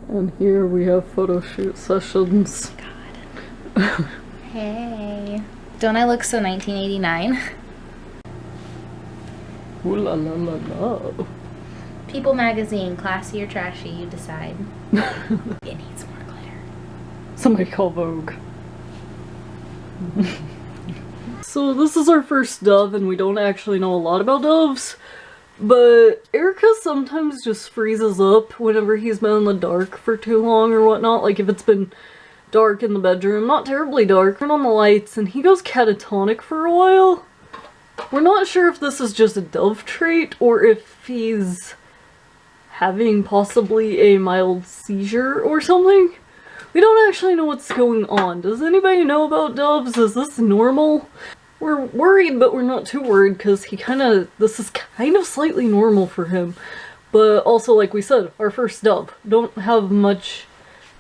And here we have photo shoot sessions. God. Hey. Don't I look so 1989? Ooh la la la la. People magazine, classy or trashy, you decide. It needs more glitter. Somebody call Vogue. So this is our first dove and we don't actually know a lot about doves. But Erica sometimes just freezes up whenever he's been in the dark for too long or whatnot. Like if it's been dark in the bedroom, not terribly dark, turn on the lights and he goes catatonic for a while. We're not sure if this is just a dove trait or if he's having possibly a mild seizure or something. We don't actually know what's going on. Does anybody know about doves? Is this normal? We're worried, but we're not too worried because this is kind of slightly normal for him. But also, like we said, our first dove. Don't have much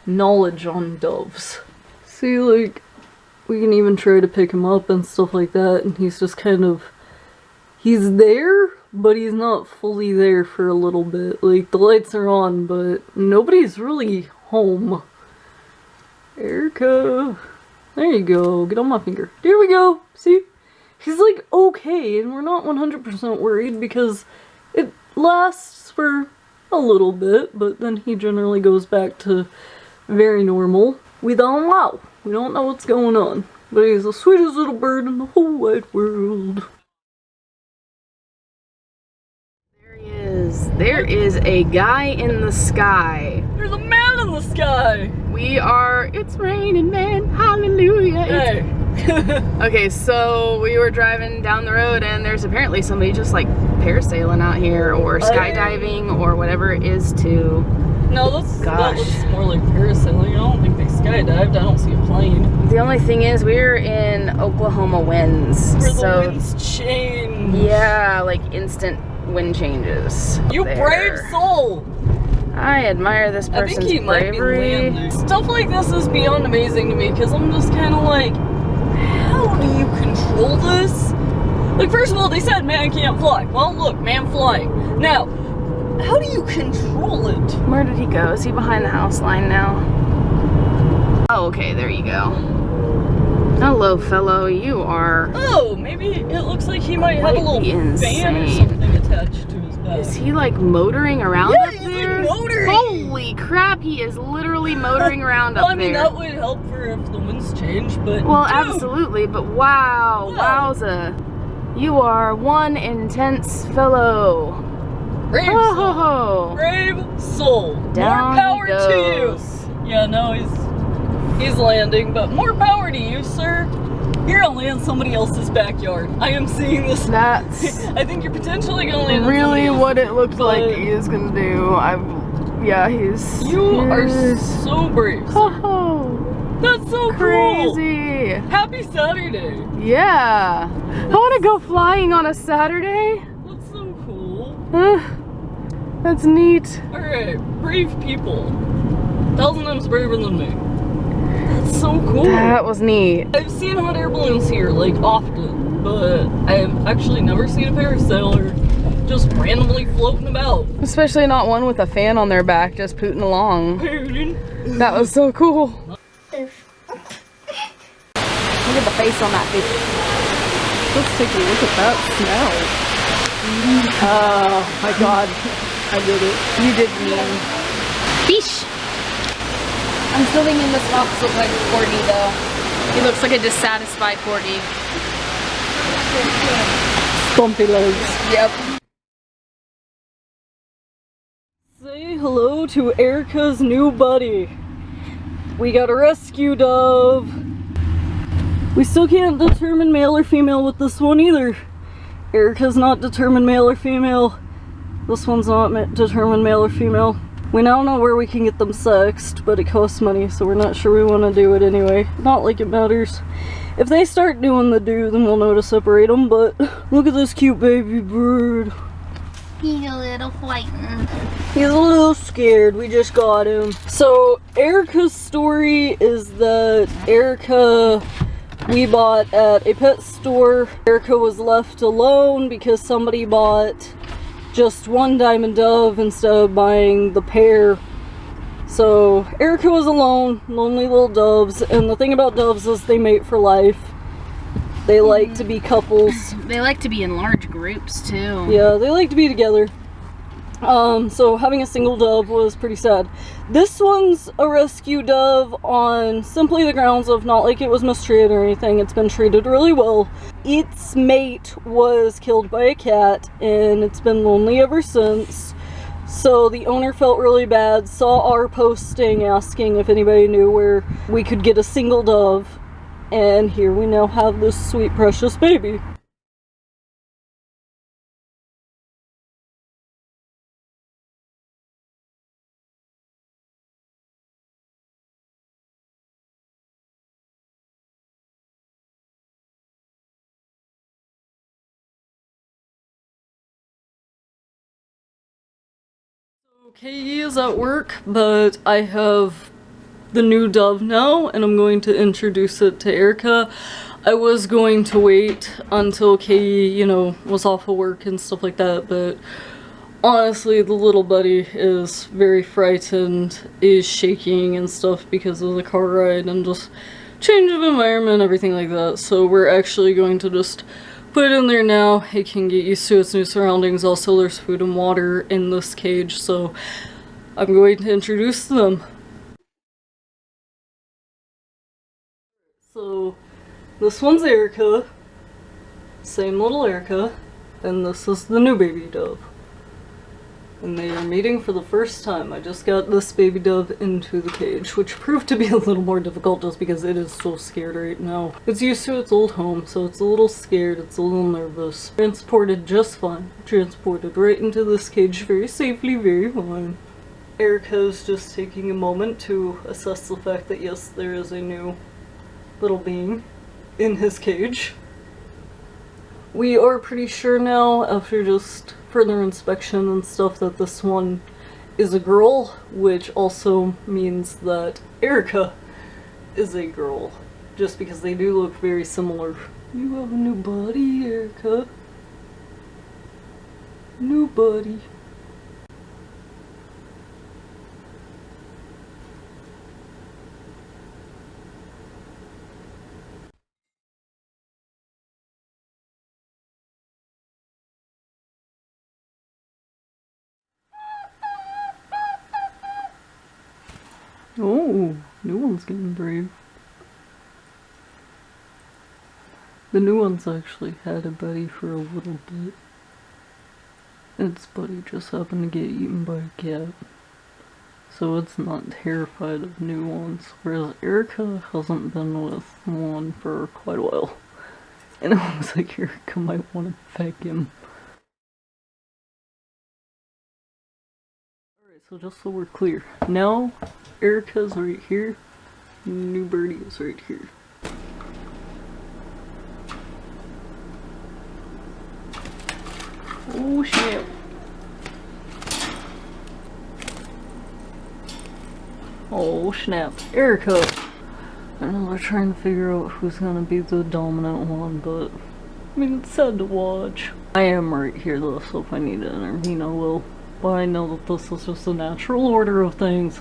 knowledge on doves. See, like, we can even try to pick him up and stuff like that, and he's just kind of, he's there, but he's not fully there for a little bit. Like, the lights are on, but nobody's really home. Erica. There you go. Get on my finger. There we go. See? He's like okay, and we're not 100% worried because it lasts for a little bit, but then he generally goes back to very normal. We don't know. We don't know what's going on. But he's the sweetest little bird in the whole wide world. There he is. There is a guy in the sky. There's a man in the sky! It's raining, man. Hallelujah. Hey. Okay, so we were driving down the road and there's apparently somebody just like parasailing out here or skydiving or whatever it is to... No, that looks more like parasailing. I don't think they skydived. I don't see a plane. The only thing is we're in Oklahoma winds. Where so the winds change. Yeah, like instant wind changes. You brave soul! I admire this person's bravery. Stuff like this is beyond amazing to me because I'm just kind of like, how do you control this? Like, first of all, they said man can't fly. Well, look, man flying. Now, how do you control it? Where did he go? Is he behind the house line now? Oh, okay, there you go. Hello, fellow. You are... Oh, maybe it looks like he might have a little fan or something attached to his back. Is he like motoring around up there? Like motoring. Holy crap, he is literally motoring around up there. I mean, that would help for if the winds change, but... Well, absolutely, but wow, wowza. You are one intense fellow. Brave soul. Brave soul. Down more power he goes. to you. Yeah, no, he's landing, but more power to you, sir. You're gonna land somebody else's backyard. I am seeing this. That's I think you're potentially gonna land really what it looks like he is gonna do. Yeah, You are so brave, sir. Oh, that's so crazy. Cool. Happy Saturday. Yeah. I wanna go flying on a Saturday. That's so cool. That's neat. Alright, brave people. 1,000 times braver than me. That's so cool. That was neat. I've seen hot air balloons here, like, often, but I've actually never seen a parasailer just randomly floating about. Especially not one with a fan on their back, just pooting along. That was so cool. Look at the face on that fish. Let's take a look at that smell. Oh my god. I did it. You did mean. Fish! I'm still thinking this fox looks like Cordy though. He looks like a dissatisfied Cordy. Stumpy legs. Yep. Say hello to Erica's new buddy. We got a rescue dove. We still can't determine male or female with this one either. Erica's not determined male or female. This one's not determined male or female. We now know where we can get them sexed, but it costs money, so we're not sure we want to do it anyway. Not like it matters. If they start doing the do, then we'll know to separate them, but look at this cute baby bird. He's a little frightened. He's a little scared. We just got him. So Erica's story is that Erica we bought at a pet store. Erica was left alone because somebody bought just one diamond dove instead of buying the pair. So Erica was alone, lonely little doves, and the thing about doves is they mate for life. They like to be couples. They like to be in large groups too. Yeah, they like to be together. So having a single dove was pretty sad. This one's a rescue dove on simply the grounds of not like it was mistreated or anything. It's been treated really well. Its mate was killed by a cat and it's been lonely ever since. So the owner felt really bad, saw our posting asking if anybody knew where we could get a single dove, and here we now have this sweet precious baby. Katie is at work, but I have the new dove now, and I'm going to introduce it to Erica. I was going to wait until Katie, you know, was off of work and stuff like that, but honestly, the little buddy is very frightened, is shaking and stuff because of the car ride and just change of environment, everything like that. So we're actually going to just put it in there now. It can get used to its new surroundings. Also, there's food and water in this cage, so I'm going to introduce them. So, this one's Erica, same little Erica, and this is the new baby dove. And they are meeting for the first time. I just got this baby dove into the cage, which proved to be a little more difficult just because it is so scared right now. It's used to its old home, so it's a little scared, it's a little nervous. Transported just fine. Transported right into this cage very safely, very fine. Erica is just taking a moment to assess the fact that yes, there is a new little being in his cage. We are pretty sure now, after just further inspection and stuff, that this one is a girl, which also means that Erica is a girl, just because they do look very similar. You have a new buddy, Erica. New buddy. Oh, new one's getting brave. The new one's actually had a buddy for a little bit. Its buddy just happened to get eaten by a cat. So it's not terrified of new ones, whereas Erica hasn't been with one for quite a while. And it looks like Erica might want to peck him. Alright, so just so we're clear, now Erica's right here, new birdie is right here. Oh shit. Oh snap. Erica! I know they're trying to figure out who's gonna be the dominant one, but I mean, it's sad to watch. I am right here though, so if I need to intervene I will. But I know that this is just the natural order of things.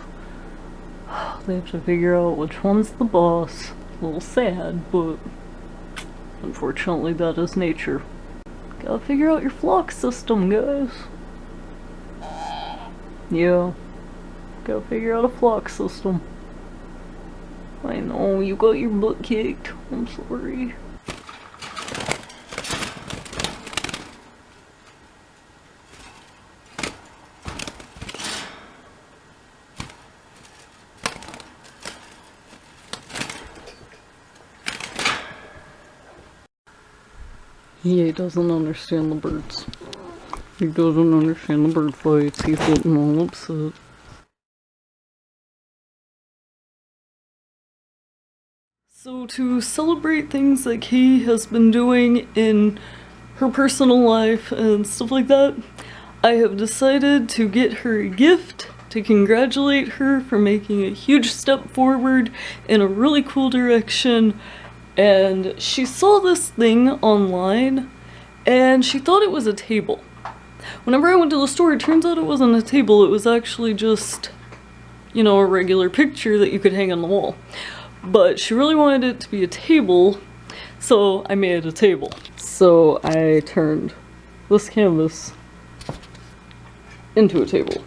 They have to figure out which one's the boss. A little sad, but unfortunately that is nature. Gotta figure out your flock system, guys. Yeah. Gotta figure out a flock system. I know, you got your butt kicked. I'm sorry. He doesn't understand the birds. He doesn't understand the bird fights. He's getting all upset. So to celebrate things that Katie has been doing in her personal life and stuff like that, I have decided to get her a gift to congratulate her for making a huge step forward in a really cool direction. And she saw this thing online and she thought it was a table, Whenever I went to the store, it turns out it wasn't a table, it was actually just, you know, a regular picture that you could hang on the wall. But she really wanted it to be a table, so I made a table. So I turned this canvas into a table.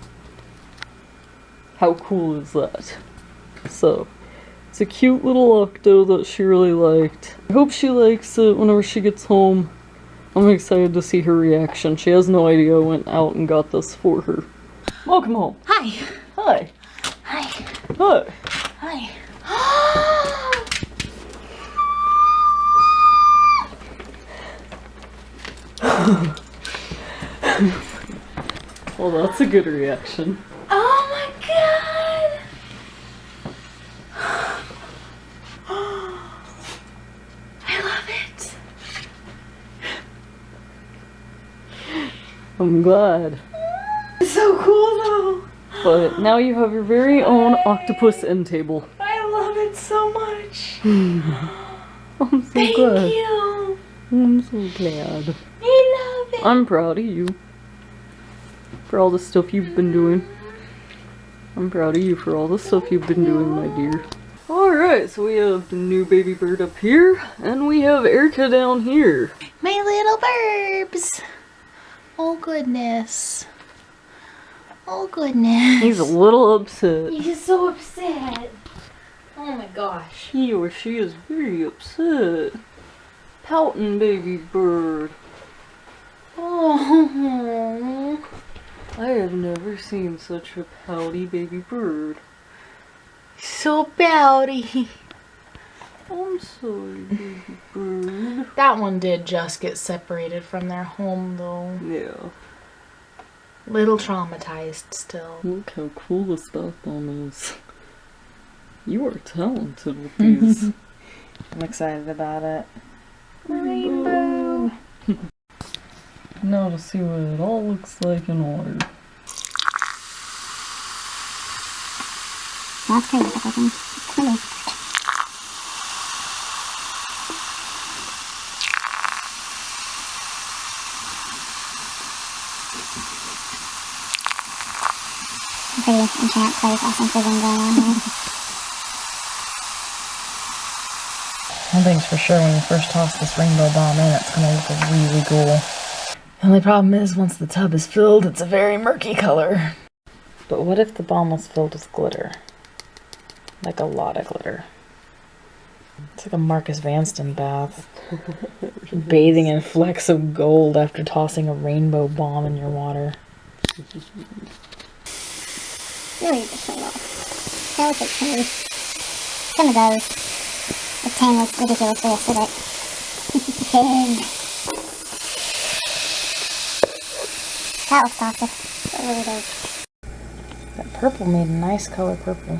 How cool is that? So, it's a cute little octo that she really liked. I hope she likes it whenever she gets home. I'm excited to see her reaction. She has no idea I went out and got this for her. Welcome home. Hi. Hi. Hi. Hi. Hi. Well, that's a good reaction. Oh my god! I love it. I'm glad. It's so cool though. But now you have your very own octopus end table. I love it so much. I'm so Thank glad. you. I'm so glad. I love it. I'm proud of you. For all the stuff you've been doing. I'm proud of you for all the stuff you've been doing, my dear. Alright, so we have the new baby bird up here, and we have Erica down here. My little burbs. Oh goodness. Oh goodness. He's a little upset. He's so upset. Oh my gosh. He or she is very upset. Pouting baby bird. Oh. I have never seen such a pouty baby bird. So pouty. I'm sorry, baby bird. That one did just get separated from their home though. Yeah. Little traumatized still. Look how cool this backbone is. You are talented with these. I'm excited about it. Rainbow. Now to see what it all looks like in water. That's crazy, but I can clearly. Pretty enchant place, awesome fizzing going on here. One thing's for sure, when you first toss this rainbow bomb in, it's gonna look really cool. The only problem is, once the tub is filled, it's a very murky color. But what if the bomb was filled with glitter? Like a lot of glitter. It's like a Marcus Vanston bath. Bathing in flecks of gold after tossing a rainbow bomb in your water. Really just showing off. That would take some of those. The tan was ridiculously acidic. That looks toxic. It really does. That purple made a nice color purple.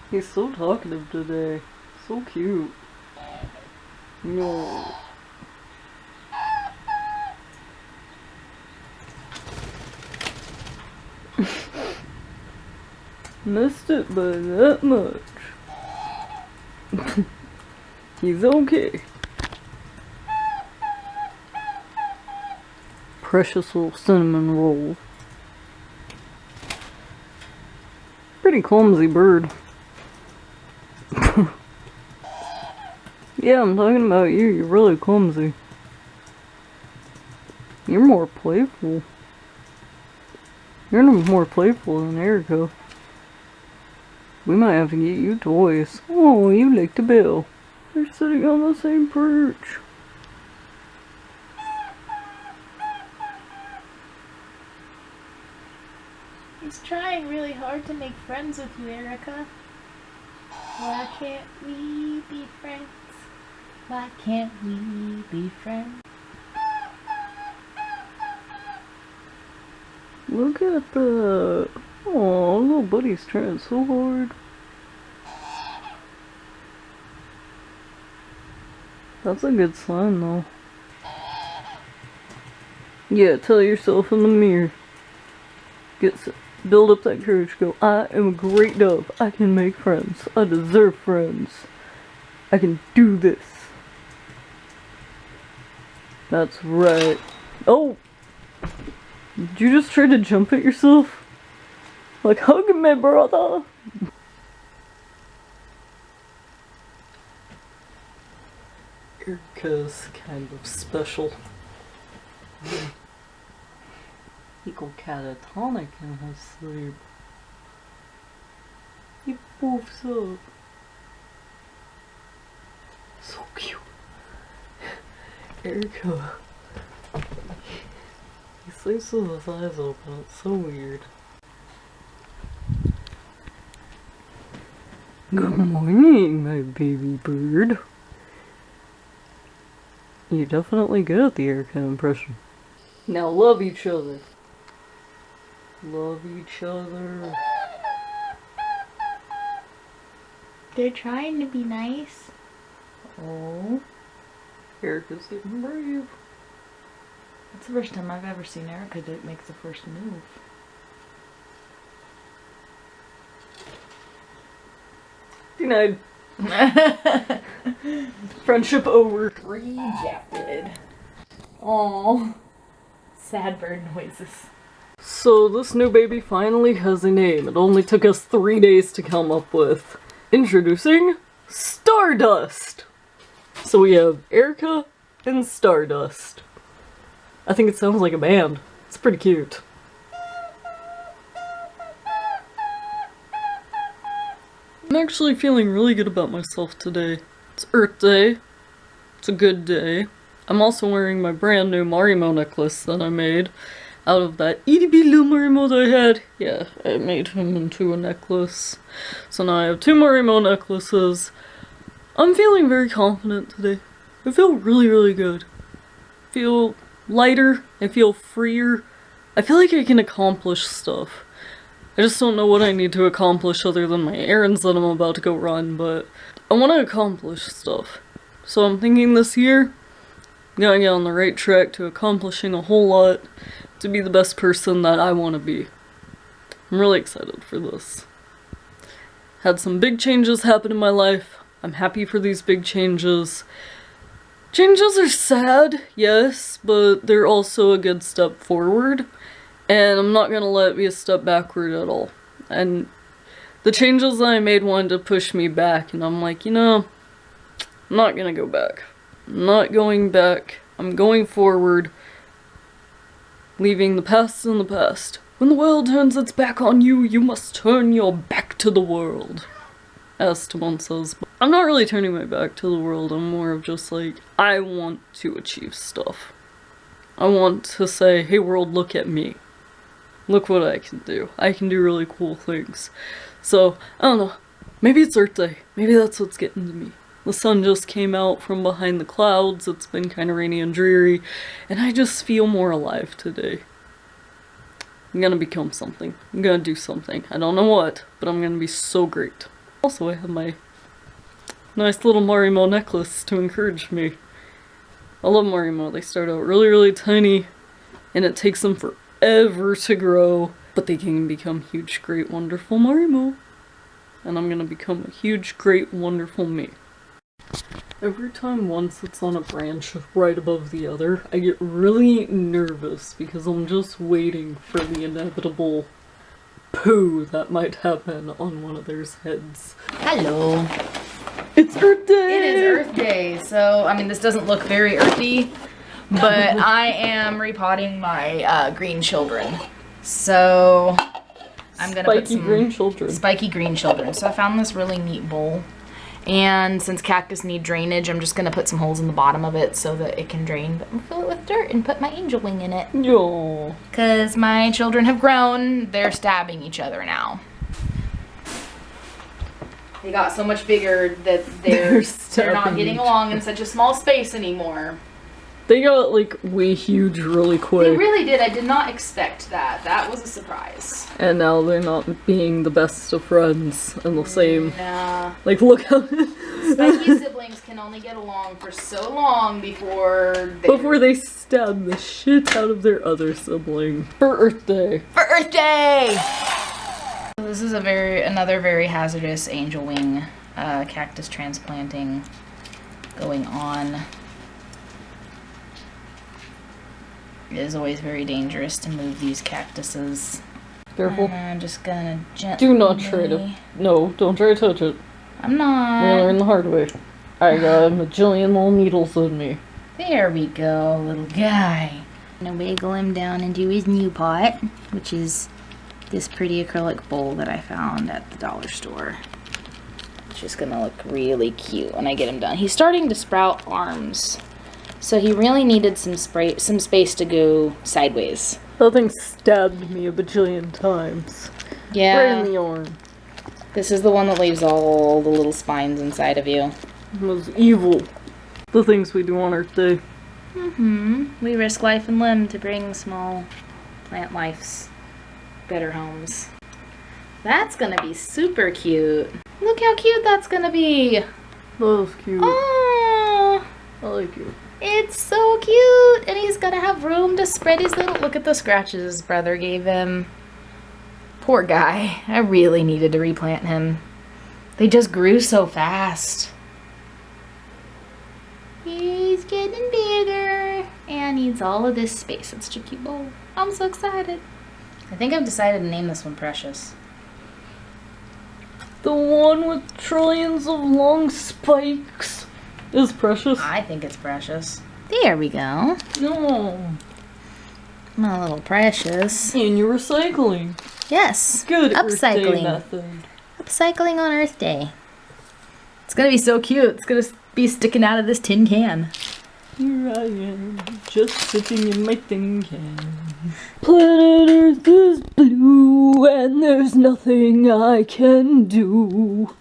He's so talkative today. So cute. No. Missed it by that much. He's okay. Precious little cinnamon roll. Pretty clumsy bird. Yeah, I'm talking about you. You're really clumsy. You're more playful. You're more playful than Erica. We might have to get you toys. Oh, you licked a bill. They're sitting on the same perch. He's trying really hard to make friends with you, Erica. Why can't we be friends? Why can't we be friends? Look at that. Oh, little buddy's trying so hard. That's a good sign, though. Yeah, tell yourself in the mirror. Build up that courage. Go, I am a great dove. I can make friends. I deserve friends. I can do this. That's right. Oh! Did you just try to jump at yourself? Like, hug me, brother! Erica's kind of special. He go catatonic in his sleep. He poofs up. So cute. Erica. He sleeps with his eyes open. It's so weird. Good morning, my baby bird. You're definitely good at the Erica impression. Now love each other. Love each other. They're trying to be nice. Oh. Erica's getting brave. That's the first time I've ever seen Erica make the first move. Denied. Friendship over. Rejected. Oh. Sad bird noises. So this new baby finally has a name. It only took us 3 days to come up with. Introducing Stardust! So we have Erica and Stardust. I think it sounds like a band. It's pretty cute. I'm actually feeling really good about myself today. It's Earth Day. It's a good day. I'm also wearing my brand new Marimo necklace that I made out of that itty-bitty little Marimo that I had. Yeah, I made him into a necklace. So now I have 2 Marimo necklaces. I'm feeling very confident today. I feel really, really good. I feel lighter. I feel freer. I feel like I can accomplish stuff. I just don't know what I need to accomplish other than my errands that I'm about to go run, but I want to accomplish stuff. So I'm thinking this year, I'm gonna get on the right track to accomplishing a whole lot to be the best person that I want to be. I'm really excited for this. Had some big changes happen in my life. I'm happy for these big changes. Changes are sad, yes, but they're also a good step forward. And I'm not gonna let it be a step backward at all. And the changes that I made wanted to push me back, and I'm like, you know, I'm not gonna go back. I'm not going back. I'm going forward. Leaving the past in the past. When the world turns its back on you, you must turn your back to the world. As Timon says. But I'm not really turning my back to the world. I'm more of just like, I want to achieve stuff. I want to say, hey world, look at me. Look what I can do. I can do really cool things. So, I don't know. Maybe it's Earth Day. Maybe that's what's getting to me. The sun just came out from behind the clouds. It's been kind of rainy and dreary. And I just feel more alive today. I'm gonna become something. I'm gonna do something. I don't know what, but I'm gonna be so great. Also, I have my nice little Marimo necklace to encourage me. I love Marimo. They start out really, really tiny. And it takes them forever to grow. But they can become huge, great, wonderful Marimo. And I'm gonna become a huge, great, wonderful me. Every time one sits on a branch right above the other, I get really nervous because I'm just waiting for the inevitable poo that might happen on one of their heads. Hello. It's Earth Day! It is Earth Day, so, I mean, this doesn't look very earthy, but I am repotting my green children. So, I'm gonna put some green children. Spiky green children. So I found this really neat bowl. And since cactus need drainage, I'm just gonna put some holes in the bottom of it so that it can drain. But I'm gonna fill it with dirt and put my angel wing in it. Yo. Cause my children have grown, they're stabbing each other now. They got so much bigger that they're not getting along in such a small space anymore. They got like way huge really quick. They really did. I did not expect that. That was a surprise. And now they're not being the best of friends and the same. Nah. Like, look how Spiky siblings can only get along for so long before they stab the shit out of their other sibling. For Earth Day. For Earth Day! So this is another very hazardous angel wing cactus transplanting going on. It is always very dangerous to move these cactuses. Careful. And I'm just gonna gently... Do not try to... No, don't try to touch it. I'm not. We learned the hard way. I got a bajillion little needles in me. There we go, little guy. I'm gonna wiggle him down into his new pot, which is this pretty acrylic bowl that I found at the dollar store. It's just gonna look really cute when I get him done. He's starting to sprout arms, so he really needed some space to go sideways. That thing stabbed me a bajillion times. Yeah. Right in the arm. This is the one that leaves all the little spines inside of you. It was evil. The things we do on Earth Day. We risk life and limb to bring small plant lives better homes. That's gonna be super cute. Look how cute that's gonna be. That was cute. Oh, I like you. it's so cute. And he's gonna have room to spread his little... Look at the scratches his brother gave him. Poor guy. I really needed to replant him. They just grew so fast. He's getting bigger and needs all of this space. It's such a cute bowl. I'm so excited. I think I've decided to name this one Precious. The one with trillions of long spikes is Precious. I think it's Precious. There we go. No. My little Precious. And you're recycling. Yes. Good Earth Day Upcycling. method. Upcycling on Earth Day. It's gonna be so cute. It's gonna be sticking out of this tin can. Here I am, just sitting in my tin can. Planet Earth is blue, and there's nothing I can do.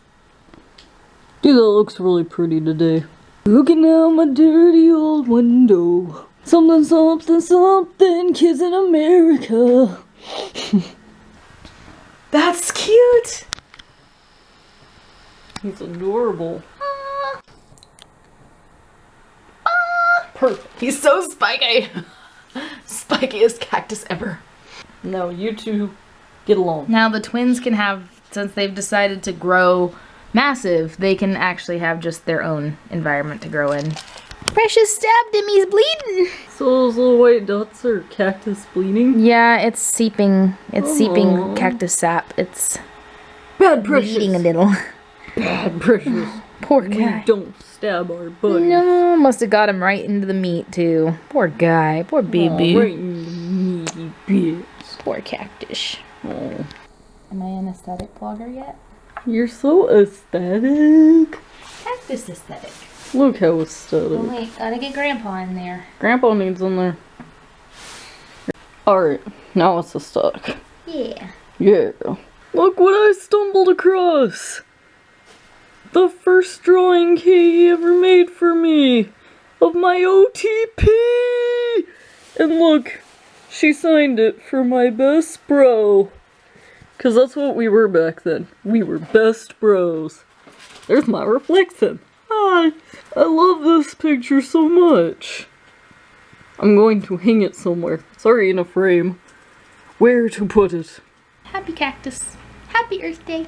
Dude, that looks really pretty today. Looking out my dirty old window. Something, something, something, kids in America. That's cute! He's adorable. Perfect. He's so spiky. Spikiest cactus ever. Now you two get along. Now the twins can have, since they've decided to grow massive, they can actually have just their own environment to grow in. Precious stabbed him, he's bleeding. So those little white dots are cactus bleeding? Yeah, it's seeping. It's seeping Aw. cactus sap. It's Bad Precious. bleeding a little. Bad Precious. Poor We guy. don't stab our buddies. No, must have got him right into the meat too. Poor guy. Poor baby. Aw, right in the meaty bits. Poor cactus. Oh, Am I an aesthetic blogger yet? you're so aesthetic. Cactus aesthetic. Look how aesthetic. Oh wait, gotta get Grandpa in there. Grandpa needs in there. Alright, now it's aesthetic. Yeah. Yeah. Look what I stumbled across! The first drawing he ever made for me of my OTP! And look, she signed it for my best bro. Cause that's what we were back then. We were best bros. There's my reflection. Hi! I love this picture so much. I'm going to hang it somewhere. It's already in a frame. Where to put it? Happy cactus. Happy Earth Day.